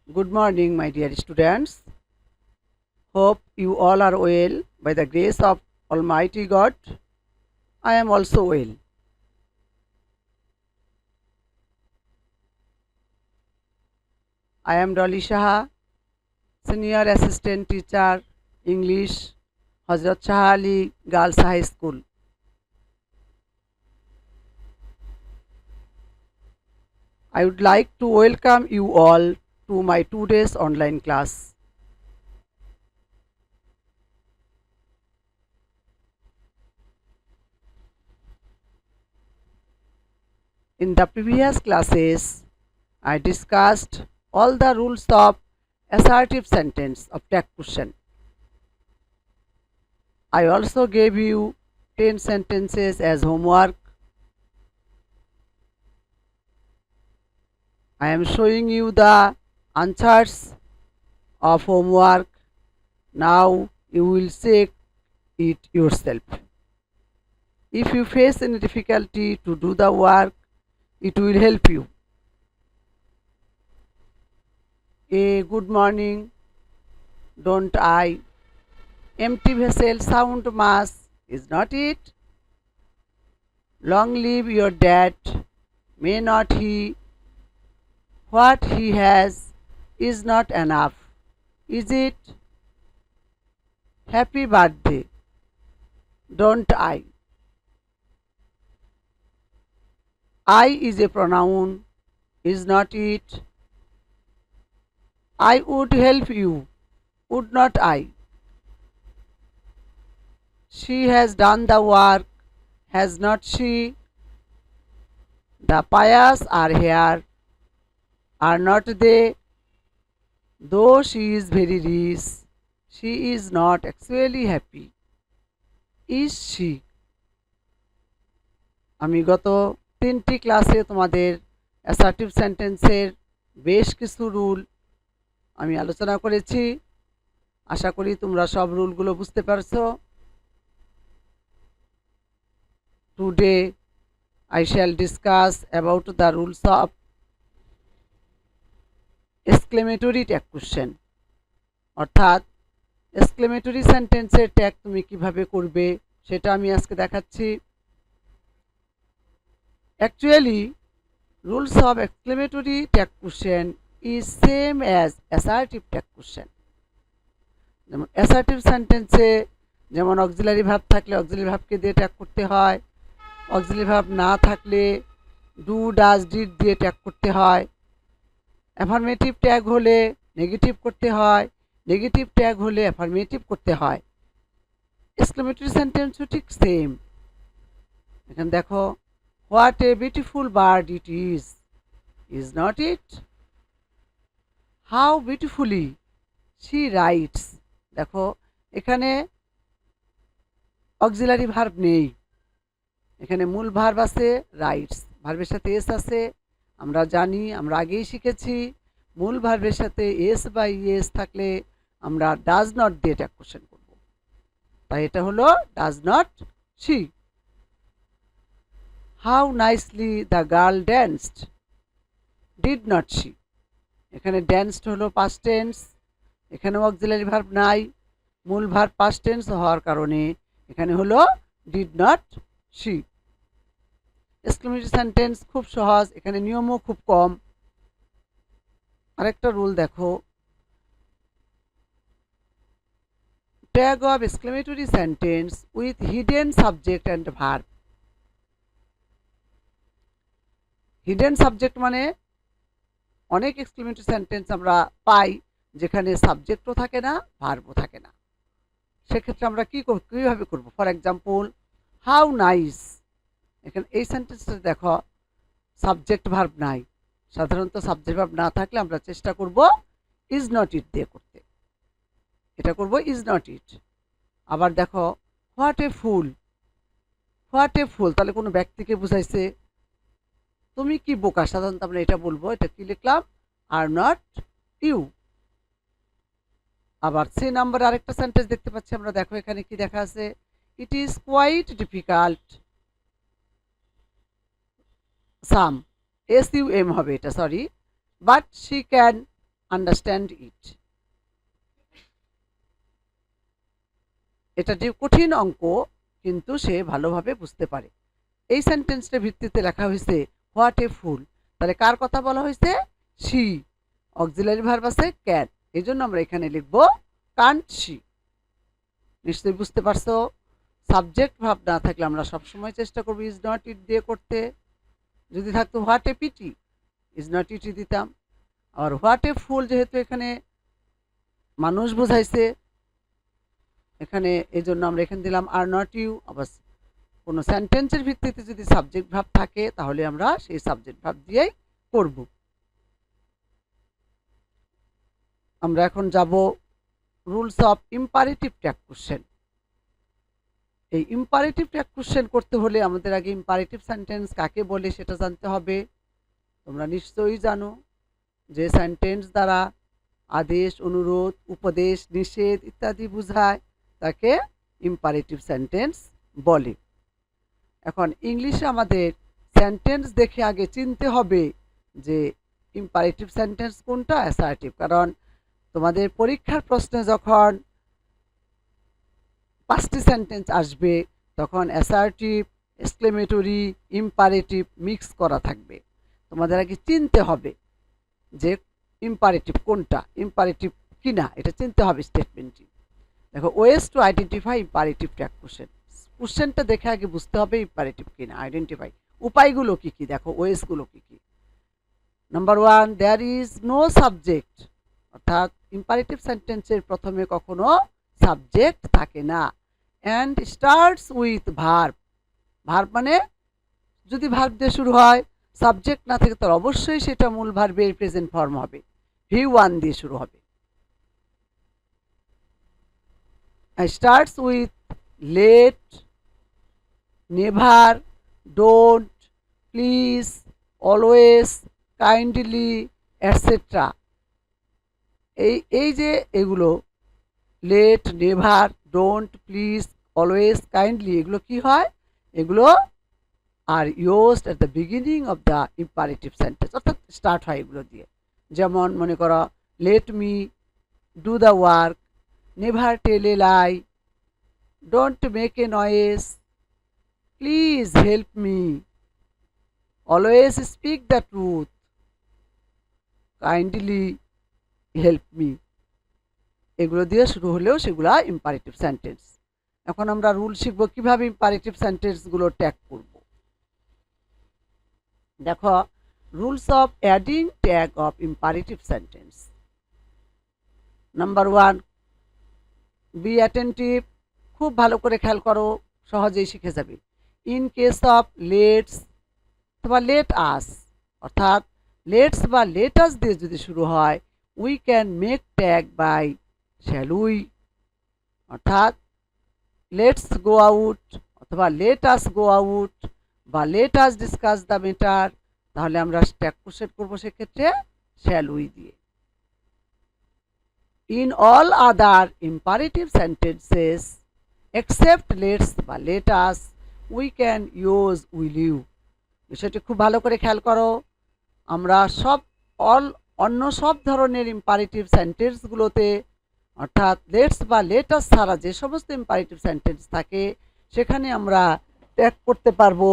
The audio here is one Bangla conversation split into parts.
Good morning, my dear students. Hope you all are well by the grace of Almighty God. I am also well. I am Dolly Shah, Senior Assistant Teacher, English, Hazrat Shah Ali Girls High School. I would like to welcome you all to my today's online class. In the previous classes, I discussed all the rules of assertive sentence of tag question. I also gave you 10 sentences as homework. I am showing you the answers of homework. Now you will check it yourself. If you face any difficulty to do the work, it will help you. A good morning, don't I? Empty vessel sound mass, is not it? Long live your dad, may not he? What he has is not enough, is it? Happy birthday, don't I? I is a pronoun, is not it? I would help you, would not I? She has done the work, has not she? The pious are here, are not they? Though she is very rich, she is not actually happy. Is she? আমি গত 3টি ক্লাসে তোমাদের অ্যাসার্টিভ সেন্টেন্সের বেশ কিছু রুল আমি আলোচনা করেছি। আশা করি তোমরা সব রুলগুলো বুঝতে পারছো। Today I shall discuss about the rules of exclamatory tag question, অর্থাৎ এক্সক্লেমেটরি সেন্টেন্সের ট্যাগ তুমি কিভাবে করবে সেটা আমি আজকে দেখাচ্ছি। Actually, rules of exclamatory tag question is same as assertive tag question. যেমন assertive সেন্টেন্সে যেমন অক্সিলারি ভার্ব থাকলে অক্সিলারি ভার্বকে দিয়ে ট্যাগ করতে হয়, অক্সিলারি ভার্ব না থাকলে ডু ডাজ ডিড দিয়ে ট্যাগ করতে হয়, অ্যাফার্মেটিভ ট্যাগ হলে নেগেটিভ করতে হয়, নেগেটিভ ট্যাগ হলে অ্যাফার্মেটিভ করতে হয়। এক্সক্লেমেটরি সেন্টেন্সও ঠিক সেম। এখানে দেখো, what a beautiful bird it is not it? How beautifully she rights. দেখো এখানে অক্সিলারি ভার্ব নেই, এখানে মূল ভার্ব আছে রাইটস, ভার্বের সাথে এস আছে। আমরা জানি, আমরা আগেই শিখেছি মূল ভার্বের সাথে এস বা ইএস থাকলে আমরা ডাজ নট দিয়ে ট্যাগ কোশ্চেন করব। তাই এটা হলো does not she. How nicely the girl danced, did not she. এখানে ড্যান্সড হলো পাস্ট টেন্স, এখানেও অক্সিলারি ভার্ব নাই, মূল ভার্ব পাস্ট টেন্স হওয়ার কারণে এখানে হলো did not she. Exclamatory sentence খুব সহজ, এখানে নিয়মও খুব কম। আরেকটা রুল দেখো, tag of exclamatory sentence with hidden subject and verb. Hidden subject মানে অনেক এক্সক্লেমেটরি সেন্টেন্স আমরা পাই যেখানে সাবজেক্টও থাকে না, ভার্বও থাকে না। সেক্ষেত্রে আমরা কীভাবে করব? For example, how nice. এখানে এই সেন্টেন্সটা দেখো সাবজেক্ট ভার্ব নাই, সাধারণত সাবজেক্ট ভার্ব না থাকলে আমরা চেষ্টা করব ইজ নট ইট দিয়ে করতে। এটা করব ইজ নট ইট। আবার দেখো, what a full. What a ফুল তাহলে কোনো ব্যক্তিকে বুঝাইছে, তুমি কি বোকা, সাধারণত আমরা এটা বলবো। এটা কি লিখলাম? Are not you. আবার সে নাম্বার আরেকটা সেন্টেন্স দেখতে পাচ্ছি আমরা, দেখো এখানে কি দেখা আছে, it is quite difficult sum, S U M হবে এটা, sorry, but she can understand it. এটা যে কঠিন অঙ্ক, কিন্তু সে ভালোভাবে বুঝতে পারে। এই সেন্টেন্সটার ভিত্তিতে লেখা হয়েছে হোয়াট এ ফুল। তাহলে কার কথা বলা হয়েছে? শি। অক্সিলারি ভার্ব আছে ক্যান, এই জন্য আমরা এখানে লিখব কান্ট শি। নিশ্চয়ই বুঝতে পারছো। সাবজেক্ট ভার্ব না থাকলে আমরা সবসময় চেষ্টা করবো ইজ নট ইট দিয়ে করতে। যদি থাকতো what a pity, is not it দিতাম। আর হোয়াট এ ফুল যেহেতু এখানে মানুষ বোঝাইছে, এখানে এই জন্য আমরা এখানে দিলাম আর নট ইউ। আবার কোনো সেন্টেন্সের ভিত্তিতে যদি সাবজেক্ট ভার্ব থাকে তাহলে আমরা সেই সাবজেক্ট ভার্ব দিয়েই করব। আমরা এখন যাব rules of imperative tag question. এই ইম্পারেটিভ ট্যাগ কোশ্চেন করতে হলে আমাদের আগে ইম্পারেটিভ সেন্টেন্স কাকে বলে সেটা জানতে হবে। তোমরা নিশ্চয়ই জানো যে সেন্টেন্স দ্বারা আদেশ, অনুরোধ, উপদেশ, নিষেধ ইত্যাদি বোঝায় তাকে ইম্পারেটিভ সেন্টেন্স বলে। এখন ইংলিশে আমাদের সেন্টেন্স দেখে আগে চিনতে হবে যে ইম্পারেটিভ সেন্টেন্স কোনটা, অ্যাসার্টিভ। কারণ তোমাদের পরীক্ষার প্রশ্নে যখন 5টি সেন্টেন্স আসবে তখন অ্যাসার্টিভ, এক্সক্লেমেটরি, ইম্পারেটিভ মিক্স করা থাকবে। তোমাদের আগে চিনতে হবে যে ইম্পারেটিভ কোনটা, ইম্পারেটিভ কিনা, এটা চিনতে হবে স্টেটমেন্টটি। দেখো, ways to identify imperative tag question. কোশ্চেনটা দেখে আগে বুঝতে হবে ইম্পারেটিভ কিনা। আইডেন্টিফাই উপায়গুলো কি কি, দেখো ওয়েসগুলো কি কি। Number 1, there is no subject, অর্থাৎ ইম্পারেটিভ সেন্টেন্সের প্রথমে কখনো সাবজেক্ট থাকে না। And starts with verb. Verb মানে যদি ভার্ব দিয়ে শুরু হয়, সাবজেক্ট না থাকে তাহলে অবশ্যই সেটা মূল ভার্বের প্রেজেন্ট ফর্ম হবে, V1 দিয়ে শুরু হবে। Starts with let, never, don't, please, always, kindly, etcetera. এই যে এগুলো let, never, don't, please, always, kindly, এগুলো কি হয়? এগুলো are used at the beginning of the imperative sentence, অর্থাৎ স্টার্ট হয় এগুলো দিয়ে। যেমন মনে করো, let me do the work, never tell a lie, don't make a noise, please help me, always speak the truth, kindly help me. এগুলো দিয়ে শুরু হলেও সেগুলো ইম্পারেটিভ সেন্টেন্স। এখন আমরা রুল শিখব কিভাবে ইম্পারেটিভ সেন্টেন্সগুলো ট্যাগ করব। দেখো, rules of adding tag of imperative sentence. Number 1, be attentive. খুব ভালো করে খেয়াল করো, সহজেই শিখে যাবে। ইন কেস অফ লেটস অথবা লেট আস, অর্থাৎ লেটস বা লেটাস দিয়ে যদি শুরু হয়, we can make tag by shall we, অর্থাৎ লেটস গো আউট অথবা লেট আস গো আউট বা let us discuss the matter, তাহলে আমরা ট্যাগ কোশ্চেন করবো সেক্ষেত্রে শ্যাল উই দিয়ে। In all other imperative sentences except let's বা let us, we can use will you. বিষয়টি খুব ভালো করে খেয়াল করো। আমরা অন্য সব ধরনের ইম্পারেটিভ সেন্টেন্সগুলোতে, অর্থাৎ লেটস বা লেটাস ছাড়া যে সমস্ত ইম্পারেটিভ সেন্টেন্স থাকে সেখানে আমরা ট্যাগ করতে পারবো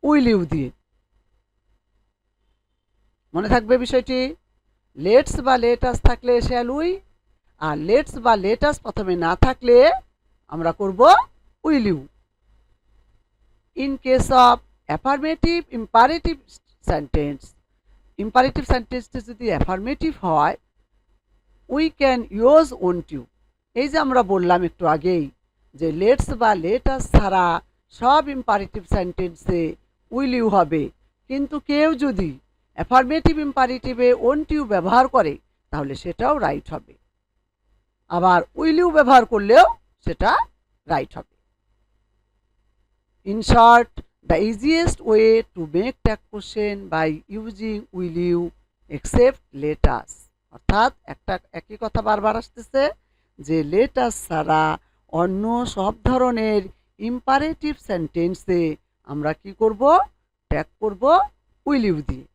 উইল ইউ দিয়ে। মনে থাকবে বিষয়টি, লেটস বা লেটাস থাকলে শ্যাল উই, আর লেটস বা লেটাস প্রথমে না থাকলে আমরা করব will you. In case of affirmative imperative sentence, imperative সেন্টেন্সটি যদি অ্যাফার্মেটিভ হয়, we can use won't you. এই যে আমরা বললাম একটু আগেই যে লেটস বা লেটাস ছাড়া সব ইম্পারেটিভ সেন্টেন্সে উইল ইউ হবে, কিন্তু কেউ যদি অ্যাফার্মেটিভ ইম্পারেটিভে ওন্ট ইউ ব্যবহার করে তাহলে সেটাও রাইট হবে, আবার উইল ইউ ব্যবহার করলেও সেটা রাইট হবে। In short, the easiest way to make tag question by using will you except let us, অর্থাৎ একই কথা বারবার আসতেছে যে লেটাস ছাড়া অন্য সব ধরনের ইম্পারেটিভ সেন্টেন্সে আমরা কি করব? ট্যাগ করব উইল ইউ দিয়ে।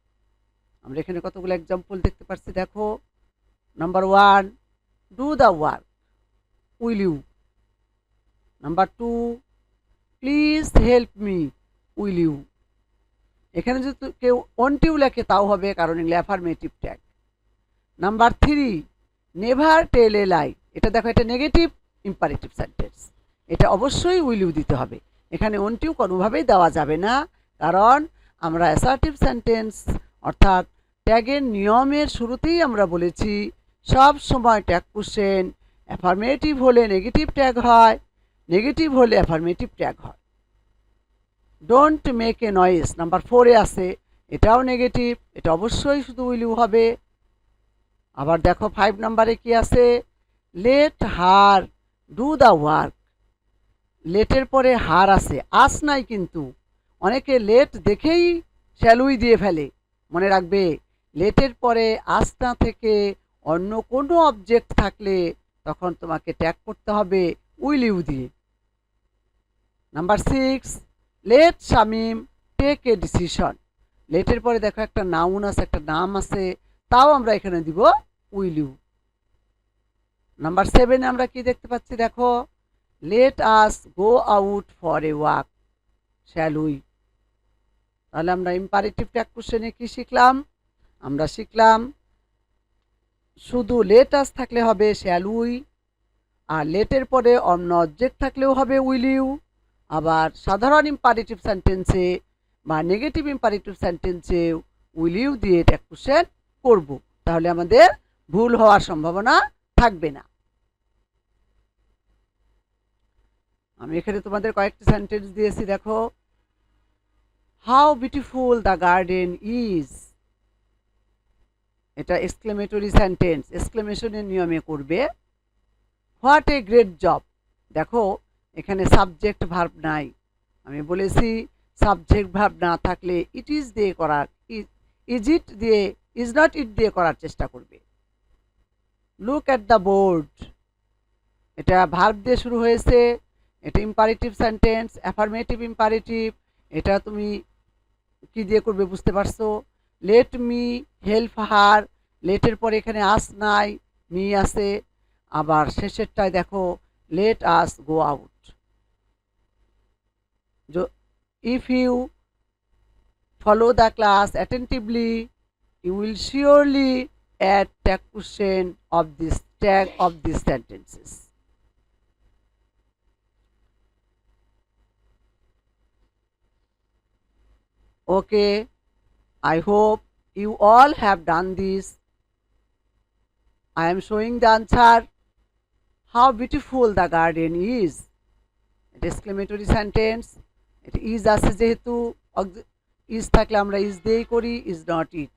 আমরা এখানে কতগুলো এক্সাম্পল দেখতে পাচ্ছি, দেখো। Number 1, do the work, will you. Number 2, please help me, will you. এখানে যদি কেউ ওন্ট ইউ লেখে তাও হবে, কারণ এগুলো affirmative tag. Number 3, never tell a lie. এটা দেখো, এটা নেগেটিভ ইম্পারেটিভ সেন্টেন্স, এটা অবশ্যই উইল ইউ দিতে হবে। এখানে ওন্ট ইউ কোনোভাবেই দেওয়া যাবে না, কারণ আমরা অ্যাসার্টিভ সেন্টেন্স অর্থাৎ ট্যাগের নিয়মের শুরুতেই আমরা বলেছি সব সময় ট্যাগ কোশ্চেন অ্যাফার্মেটিভ হলে নেগেটিভ ট্যাগ হয়, নেগেটিভ হলে অ্যাফার্মেটিভ ট্যাগ হয়। Don't make a noise number 4-এ আছে, এটাও নেগেটিভ, এটা অবশ্যই শুধু উইল ইউ হবে। আবার দেখো 5 নাম্বারে কি আছে, let her do the work. লেটের পরে হার আছে, আস নাই, কিন্তু অনেকে লেট দেখেই শ্যালুই দিয়ে ফেলে। মনে রাখবে, লেটের পরে আস না থেকে অন্য কোনো অবজেক্ট থাকলে তখন তোমাকে ট্যাগ করতে হবে উইল ইউ দিয়ে। Number 6, let Shamim take a decision. লেটের পরে দেখো একটা নাউন আছে, একটা নাম আছে, তাও আমরা এখানে দিব উইল ইউ। নাম্বার 7 আমরা কি দেখতে পাচ্ছি, দেখো, let us go out for a walk, shall we. তাহলে আমরা ইম্পারেটিভ ট্যাগ কোশ্চেনে কি শিখলাম, আমরা শিখলাম শুধু লেট আস থাকলে হবে শ্যাল উই, আর লেটের পরে অন্য অবজেক্ট থাকলেও হবে উইল ইউ। আবার সাধারণ ইম্পারেটিভ সেন্টেন্সে বা নেগেটিভ ইম্পারেটিভ সেন্টেন্সে উইল ইউ দিয়ে ট্যাগ কোশ্চেন করব, তাহলে আমাদের ভুল হওয়ার সম্ভাবনা থাকবে না। আমি এখানে তোমাদের কয়েকটি সেন্টেন্স দিয়েছি, দেখো। How beautiful the garden is, এটা এক্সক্লেমেটরি সেন্টেন্স, এক্সক্লেমেশনের নিয়মে করবে। হোয়াট এ গ্রেট জব, দেখো এখানে সাবজেক্ট ভার্ব নাই, আমি বলেছি সাবজেক্ট ভার্ব না থাকলে ইট ইজ দিয়ে করার, ইজ ইট দিয়ে, ইজ নট ইট দিয়ে করার চেষ্টা করবে। লুক অ্যাট দ্য বোর্ড, এটা ভার্ব দিয়ে শুরু হয়েছে, এটা ইম্পারেটিভ সেন্টেন্স, অ্যাফার্মেটিভ ইম্পারেটিভ, এটা তুমি কি দিয়ে করবে বুঝতে পারছো। লেট মি হেল্প হার, লেটের পরে এখানে আস নাই, মি আছে। আবার শেষেরটায় দেখো, let us go out. If you follow the class attentively you will surely add tag question of this tag of these sentences. Okay, I hope you all have done this. I am showing the answer. How beautiful the garden is. It is exclamatory sentence. It is আছে যেহেতু is থাকলে আমরা is দিয়েই করি, is not it.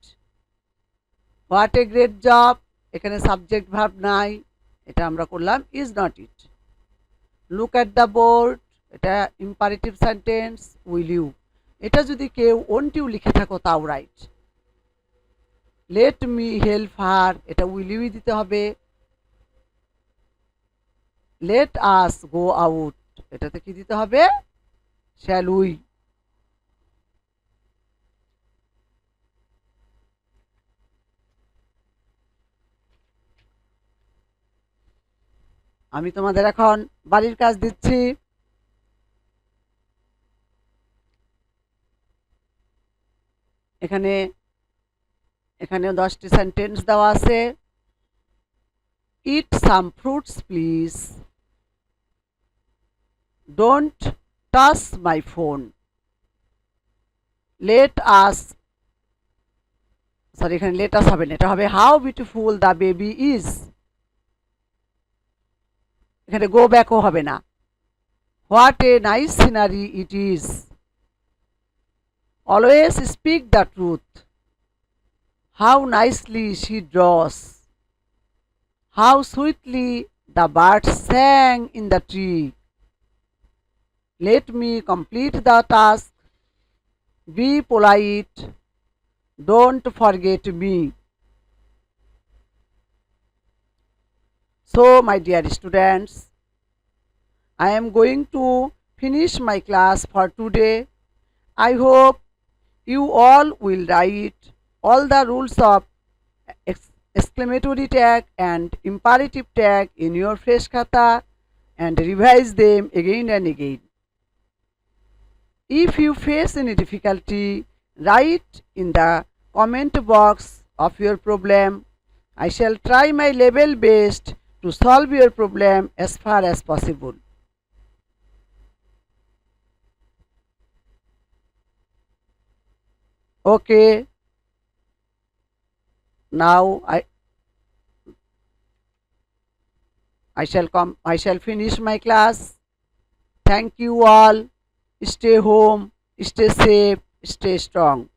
What a great job, এখানে সাবজেক্ট ভার্ব নাই, এটা আমরা করলাম is not it. Look at the board, এটা ইম্পারেটিভ সেন্টেন্স, উইল ইউ। এটা যদি কেউ ওন্ট ইউ লিখে থাকো তাও রাইট। লেট মি হেল্প হার, এটা উইল ইউই দিতে হবে। লেট আস গো আউট, এটাতে কি দিতে হবে, শ্যাল উই। আমি তোমাদের এখন বাড়ির কাজ দিচ্ছি। এখানে 10টি সেন্টেন্স দেওয়া আছে। Eat some fruits please, don't touch my phone, let us, sorry এখানে লেট আস হবে না, এটা হবে how beautiful the baby is. এখানে গো ব্যাকও হবে না। What a nice scenery it is, always speak the truth, how nicely she draws, how sweetly the birds sang in the tree, let me complete the task, be polite, don't forget me. So, my dear students, I am going to finish my class for today. I hope you all will write all the rules of exclamatory tag and imperative tag in your fresh khata and revise them again and again. If you face any difficulty, write in the comment box of your problem. I shall try my level best to solve your problem as far as possible. Okay, now I shall finish my class. Thank you all. Stay home, stay safe, stay strong.